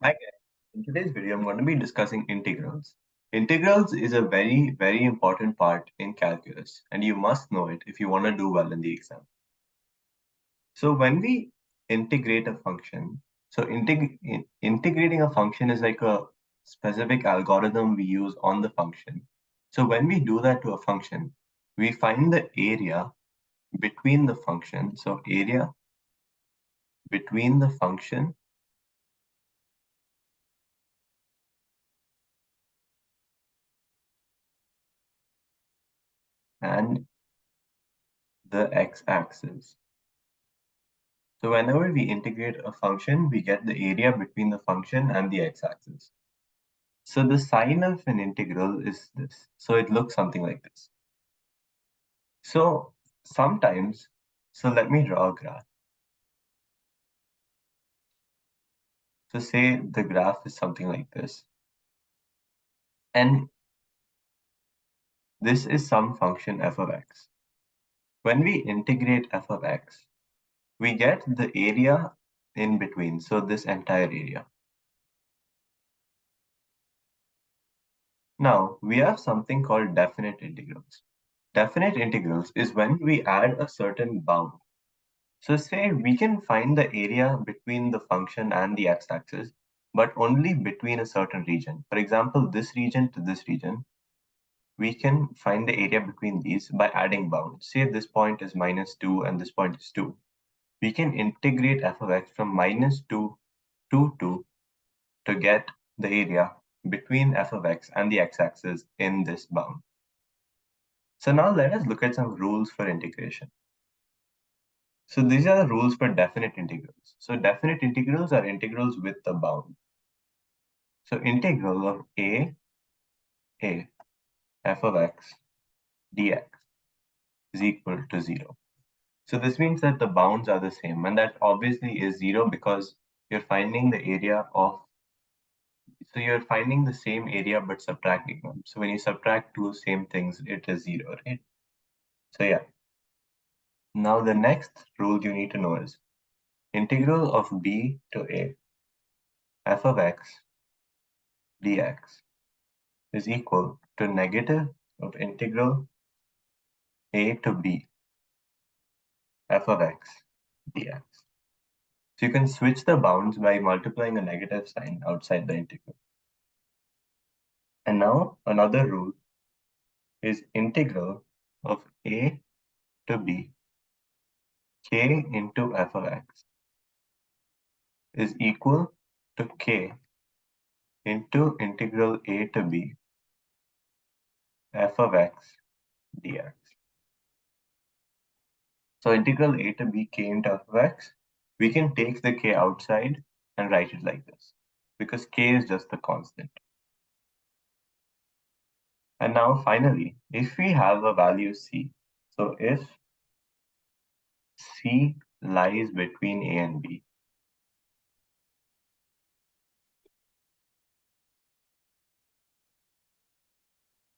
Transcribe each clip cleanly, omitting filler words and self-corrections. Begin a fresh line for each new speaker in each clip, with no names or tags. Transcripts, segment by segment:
Hi guys. In today's video, I'm going to be discussing integrals. Integrals is a very, very important part in calculus, and you must know it if you want to do well in the exam. So when we integrate a function, integrating a function is like a specific algorithm we use on the function. So when we do that to a function, we find the area between the function. So area between the function and the x-axis. So whenever we integrate a function, we get the area between the function and the x-axis. So the sign of an integral is this. So it looks something like this. So sometimes, so let me draw a graph. So say the graph is something like this. And this is some function f of x. When we integrate f of x, we get the area in between. So this entire area. Now we have something called definite integrals. Definite integrals is when we add a certain bound. So say we can find the area between the function and the x-axis, but only between a certain region. For example, this region to this region, we can find the area between these by adding bounds. Say this point is -2 and this point is 2. We can integrate f of x from -2 to 2 to get the area between f of x and the x-axis in this bound. So now let us look at some rules for integration. So these are the rules for definite integrals. So definite integrals are integrals with a bound. So integral of a f of x dx is equal to 0. So this means that the bounds are the same, and that obviously is 0 because you're finding the area of, so you're finding the same area but subtracting them. So when you subtract two same things, it is 0, right? So yeah. Now the next rule you need to know is integral of b to a f of x dx is equal to negative of integral a to b f of x dx. So you can switch the bounds by multiplying a negative sign outside the integral. And now another rule is integral of a to b k into f of x is equal to k into integral a to b f of x dx. So integral a to b k into f of x, we can take the k outside and write it like this, because k is just the constant. And now finally, if we have a value c, so if c lies between a and b,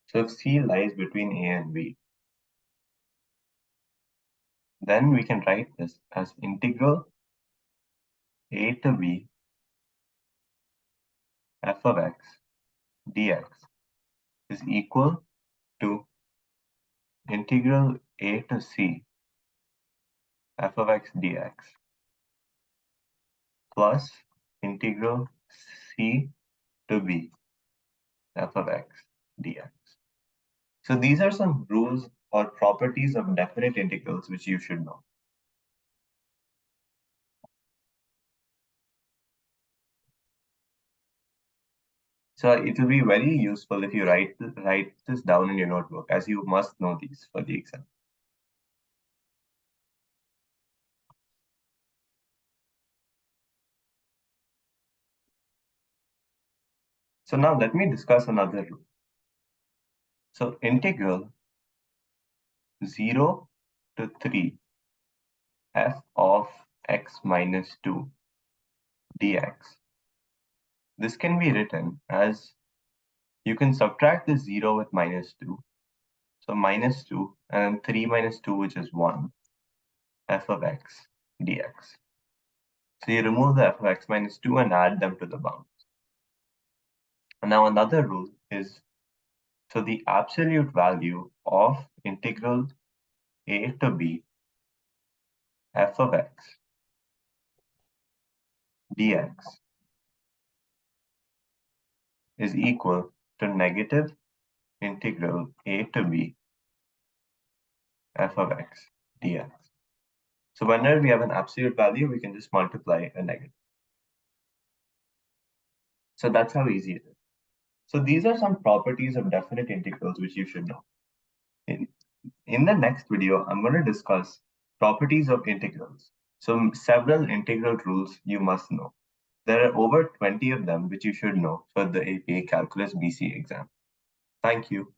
so if c lies between a and b, then we can write this as integral a to b f of x dx is equal to integral a to c f of x dx plus integral c to b f of x dx. So these are some rules or properties of definite integrals which you should know. So it will be very useful if you write this down in your notebook, as you must know these for the exam. So now let me discuss another rule. So integral 0 to 3 f of x minus 2 dx. This can be written as, you can subtract the 0 with -2. So -2 and 3 minus 2, which is 1, f of x dx. So you remove the f of x minus 2 and add them to the bounds. Now another rule is, so the absolute value of integral a to b f of x dx is equal to negative integral a to b f of x dx. So whenever we have an absolute value, we can just multiply a negative. So that's how easy it is. So these are some properties of definite integrals which you should know. In the next video, I'm going to discuss properties of integrals. So several integral rules you must know. There are over 20 of them which you should know for the APA Calculus BC exam. Thank you.